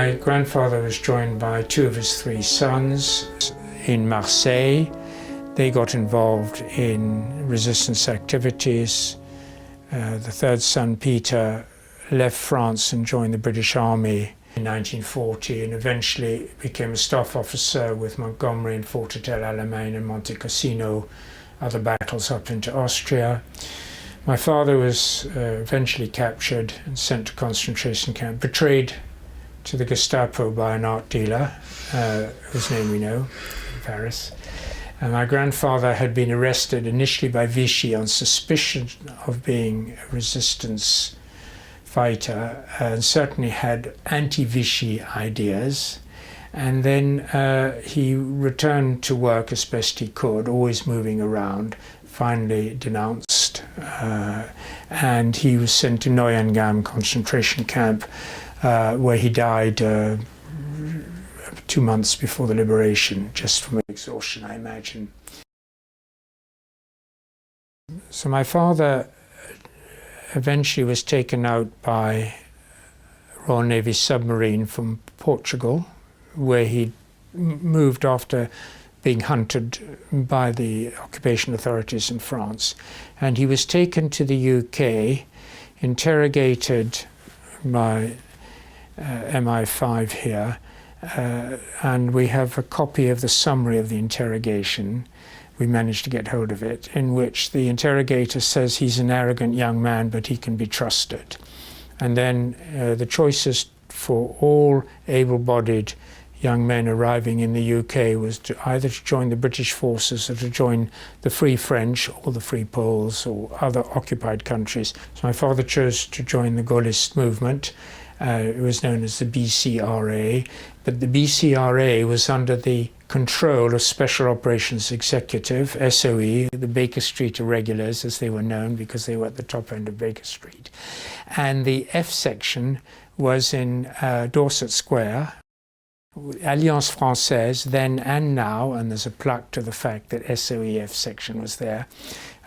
My grandfather was joined by two of his three sons in Marseille. They got involved in resistance activities. The third son, Peter, left France and joined the British Army in 1940 and eventually became a staff officer with Montgomery and fought at Alamein and Monte Cassino, other battles up into Austria. My father was eventually captured and sent to concentration camp, betrayed to the Gestapo by an art dealer, whose name we know, in Paris. And my grandfather had been arrested initially by Vichy on suspicion of being a resistance fighter and certainly had anti-Vichy ideas. And then he returned to work as best he could, always moving around, finally denounced. And he was sent to Neuengamme concentration camp, where he died 2 months before the liberation, just from exhaustion, I imagine. So my father eventually was taken out by Royal Navy submarine from Portugal, where he moved after being hunted by the occupation authorities in France. And he was taken to the UK, interrogated by MI5 here, and we have a copy of the summary of the interrogation. We managed to get hold of it, in which the interrogator says he's an arrogant young man, but he can be trusted. And then the choices for all able-bodied young men arriving in the UK was to either to join the British forces or to join the Free French or the Free Poles or other occupied countries. So my father chose to join the Gaullist movement. It was known as the BCRA, but the BCRA was under the control of Special Operations Executive, SOE, the Baker Street Irregulars, as they were known, because they were at the top end of Baker Street. And the F section was in Dorset Square, Alliance Française, then and now, and there's a plaque to the fact that SOEF section was there.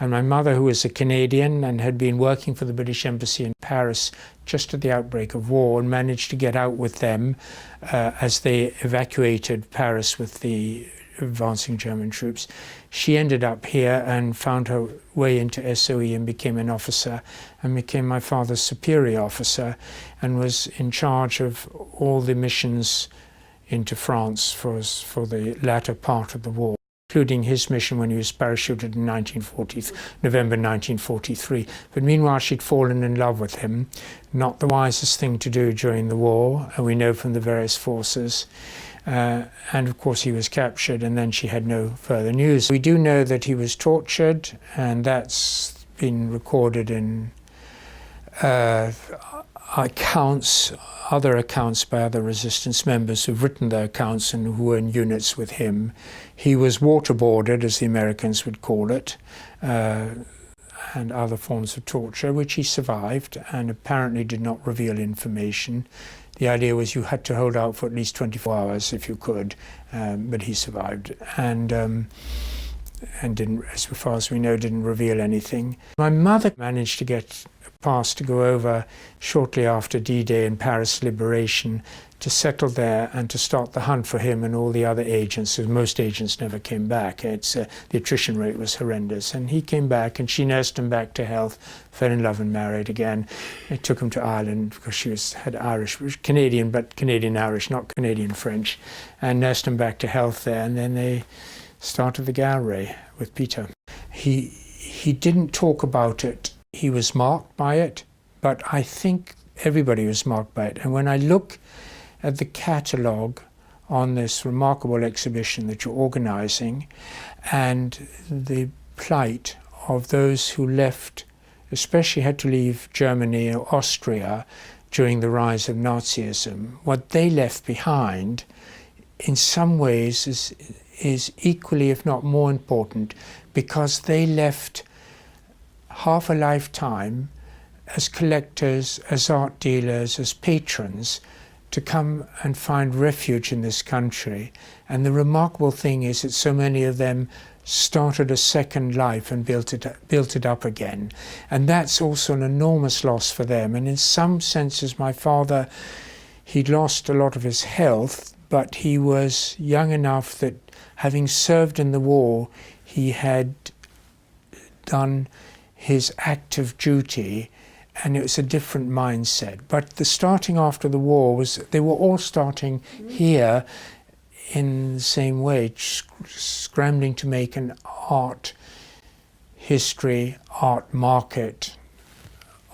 And my mother, who was a Canadian and had been working for the British Embassy in Paris just at the outbreak of war, and managed to get out with them as they evacuated Paris with the advancing German troops. She ended up here and found her way into SOE and became an officer and became my father's superior officer and was in charge of all the missions into France for the latter part of the war, including his mission when he was parachuted in November 1943. But meanwhile, she'd fallen in love with him. Not the wisest thing to do during the war, and we know from the various forces. And of course he was captured, and then she had no further news. We do know that he was tortured, and that's been recorded in accounts, other accounts by other resistance members who've written their accounts and who were in units with him. He was waterboarded, as the Americans would call it, and other forms of torture, which he survived and apparently did not reveal information. The idea was you had to hold out for at least 24 hours if you could, but he survived and didn't, as far as we know, didn't reveal anything. My mother managed to get a pass to go over shortly after D-Day and Paris liberation to settle there and to start the hunt for him and all the other agents, because most agents never came back. The attrition rate was horrendous. And he came back and she nursed him back to health, fell in love and married again. It took him to Ireland because she had Irish, Canadian, but Canadian-Irish, not Canadian-French, and nursed him back to health there. And then they started the gallery with Peter. He didn't talk about it. He was marked by it, but I think everybody was marked by it. And when I look at the catalogue on this remarkable exhibition that you're organising and the plight of those who left, especially had to leave Germany or Austria during the rise of Nazism, what they left behind in some ways is equally, if not more important, because they left half a lifetime as collectors, as art dealers, as patrons, to come and find refuge in this country. And the remarkable thing is that so many of them started a second life and built it up again. And that's also an enormous loss for them. And in some senses, my father, He'd lost a lot of his health, but he was young enough that, having served in the war, he had done his active duty, and it was a different mindset. But the starting after the war was, they were all starting here in the same way, scrambling to make an art history, art market,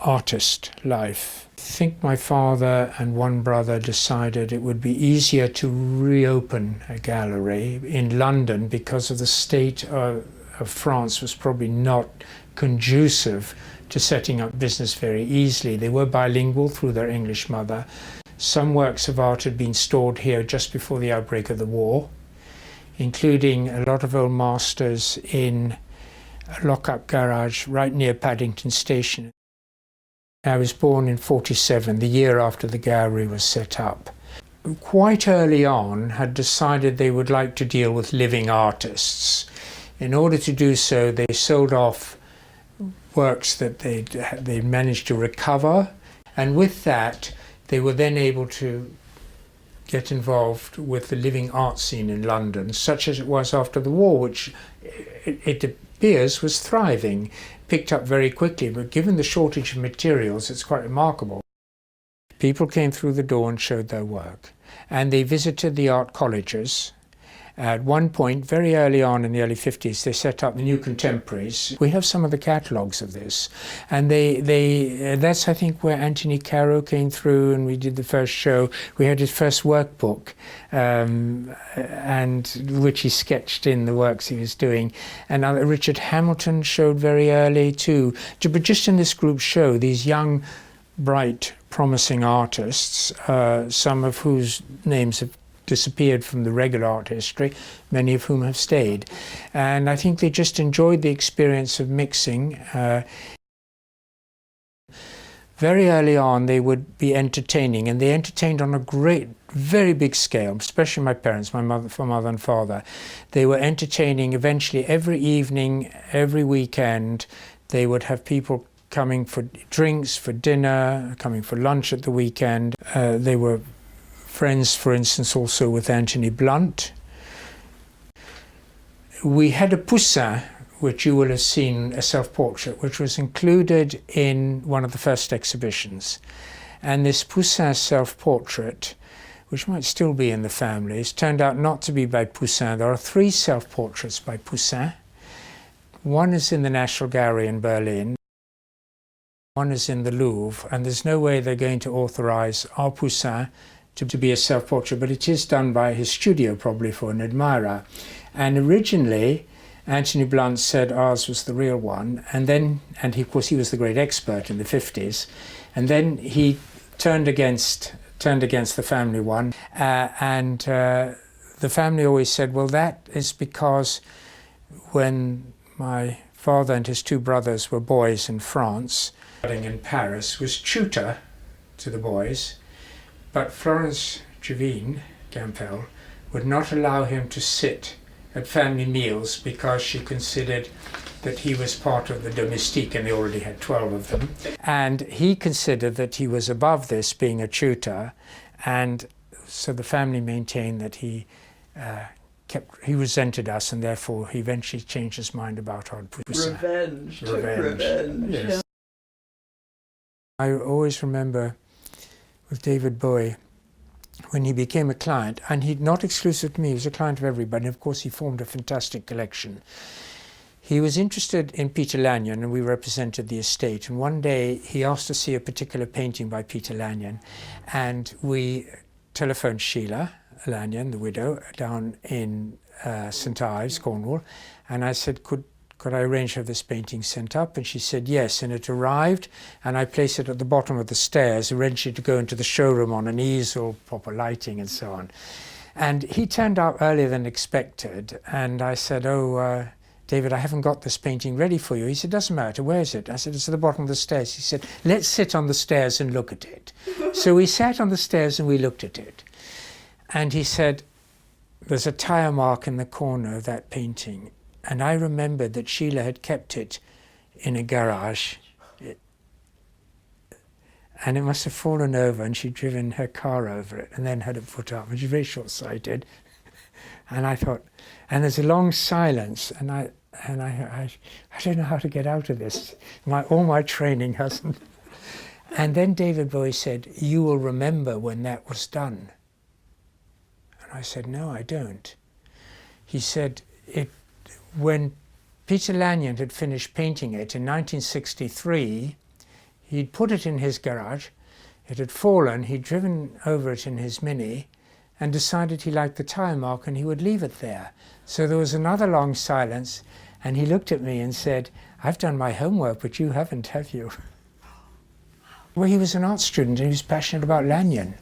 artist life. I think my father and one brother decided it would be easier to reopen a gallery in London because of the state of France was probably not conducive to setting up business very easily. They were bilingual through their English mother. Some works of art had been stored here just before the outbreak of the war, including a lot of old masters in a lock-up garage right near Paddington station. I was born in '47, the year after the gallery was set up. Quite early on, had decided they would like to deal with living artists. In order to do so, they sold off works that they managed to recover, and with that, they were then able to get involved with the living art scene in London, such as it was after the war, which it appears was thriving, picked up very quickly, but given the shortage of materials, it's quite remarkable. People came through the door and showed their work, and they visited the art colleges. At one point, very early on in the early 50s, they set up the New Contemporaries. We have some of the catalogues of this, and that's, I think, where Anthony Caro came through, and we did the first show. We had his first workbook, and which he sketched in the works he was doing. And Richard Hamilton showed very early too. But just in this group show, these young, bright, promising artists, some of whose names have disappeared from the regular art history, many of whom have stayed. And I think they just enjoyed the experience of mixing. Very early on, they would be entertaining, and they entertained on a very big scale, especially my parents, my mother and father. They were entertaining eventually every evening, every weekend. They would have people coming for drinks, for dinner, coming for lunch at the weekend. They were friends, for instance, also with Anthony Blunt. We had a Poussin, which you will have seen, a self-portrait, which was included in one of the first exhibitions. And this Poussin self-portrait, which might still be in the families, turned out not to be by Poussin. There are 3 self-portraits by Poussin. One is in the National Gallery in Berlin. One is in the Louvre, and there's no way they're going to authorize our Poussin to be a self-portrait, but it is done by his studio, probably for an admirer. And originally, Anthony Blunt said ours was the real one, and of course he was the great expert in the 50s, and then he turned against the family one, and the family always said, well, that is because when my father and his 2 brothers were boys in France, in Paris, was tutor to the boys, but Florence Gimpel would not allow him to sit at family meals because she considered that he was part of the domestique, and they already had 12 of them. And he considered that he was above this, being a tutor, and so the family maintained that he resented us, and therefore he eventually changed his mind about our Poussin. Revenge. Revenge. Yes. Yeah. I always remember with David Bowie, when he became a client, and he'd not exclusive to me, he was a client of everybody, and of course he formed a fantastic collection. He was interested in Peter Lanyon, and we represented the estate, and one day he asked to see a particular painting by Peter Lanyon, and we telephoned Sheila Lanyon, the widow, down in St Ives, Cornwall, and I said, could I arrange to have this painting sent up? And she said yes, and it arrived, and I placed it at the bottom of the stairs, arranged it to go into the showroom on an easel, proper lighting and so on. And he turned out earlier than expected, and I said, oh, David, I haven't got this painting ready for you. He said, doesn't matter, where is it? I said, it's at the bottom of the stairs. He said, let's sit on the stairs and look at it. So we sat on the stairs and we looked at it. And he said, there's a tire mark in the corner of that painting. And I remembered that Sheila had kept it in a garage. and it must have fallen over, and she'd driven her car over it and then had it put up, and she's very short-sighted. And I thought, and there's a long silence, and I don't know how to get out of this. All my training hasn't. And then David Bowie said, "You will remember when that was done." And I said, "No, I don't." He said, when Peter Lanyon had finished painting it in 1963, he'd put it in his garage, it had fallen, he'd driven over it in his Mini, and decided he liked the tire mark and he would leave it there. So there was another long silence, and he looked at me and said, "I've done my homework, but you haven't, have you?" Well, he was an art student and he was passionate about Lanyon.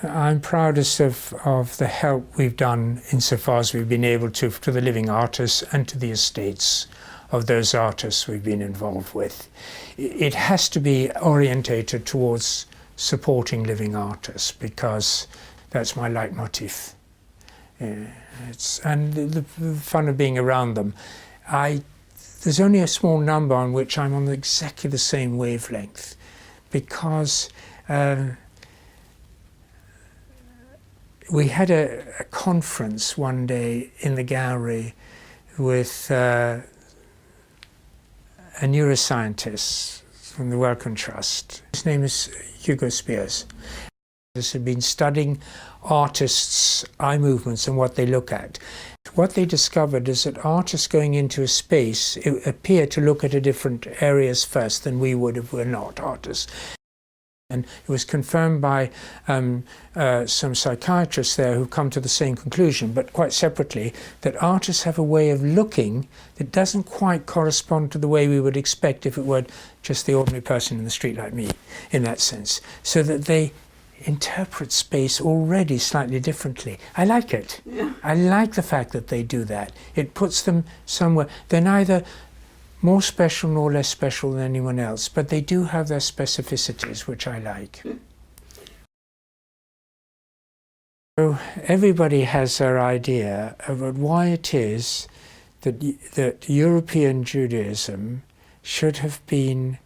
I'm proudest of the help we've done insofar as we've been able to the living artists and to the estates of those artists we've been involved with. It has to be orientated towards supporting living artists, because that's my leitmotif. And the fun of being around them. There's only a small number on which I'm on exactly the same wavelength, because we had a conference one day in the gallery with a neuroscientist from the Wellcome Trust. His name is Hugo Spears. This had been studying artists' eye movements and what they look at. What they discovered is that artists going into a space appear to look at different areas first than we would if we're not artists. And it was confirmed by some psychiatrists there who've come to the same conclusion, but quite separately, that artists have a way of looking that doesn't quite correspond to the way we would expect if it were just the ordinary person in the street like me, in that sense. So that they interpret space already slightly differently. I like it. Yeah. I like the fact that they do that. It puts them somewhere. They're neither more special nor less special than anyone else, but they do have their specificities, which I like. So everybody has their idea about why it is that European Judaism should have been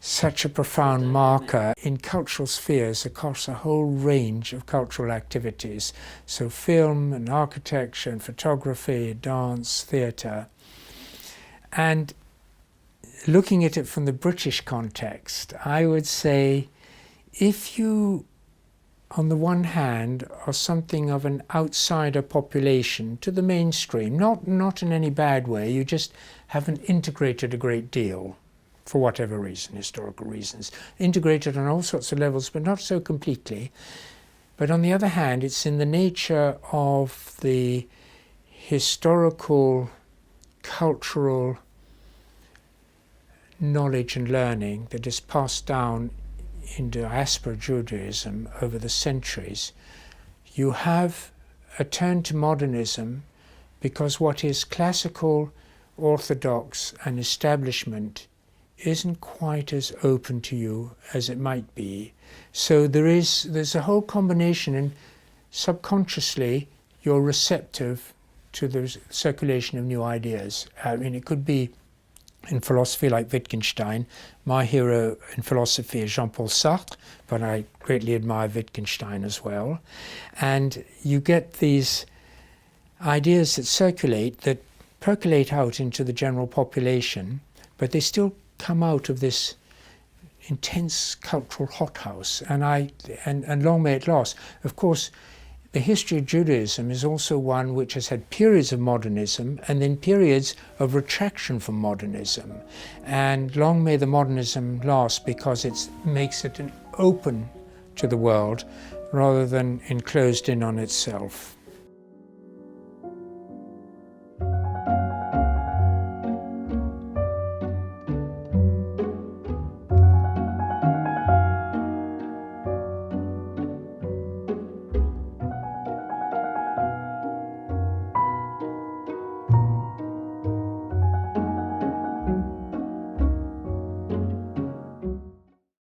such a profound marker in cultural spheres across a whole range of cultural activities. So film and architecture and photography, dance, theatre. And looking at it from the British context, I would say if you, on the one hand, are something of an outsider population to the mainstream, not in any bad way, you just haven't integrated a great deal, for whatever reason, historical reasons, integrated on all sorts of levels, but not so completely. But on the other hand, it's in the nature of the historical, cultural knowledge and learning that is passed down in diaspora Judaism over the centuries. You have a turn to modernism because what is classical, orthodox and establishment isn't quite as open to you as it might be. So there's a whole combination, and subconsciously you're receptive to the circulation of new ideas. I mean, it could be in philosophy like Wittgenstein. My hero in philosophy is Jean-Paul Sartre, but I greatly admire Wittgenstein as well. And you get these ideas that circulate, that percolate out into the general population, but they still come out of this intense cultural hothouse, and long may it last. Of course, the history of Judaism is also one which has had periods of modernism and then periods of retraction from modernism. And long may the modernism last, because it makes it open to the world rather than enclosed in on itself.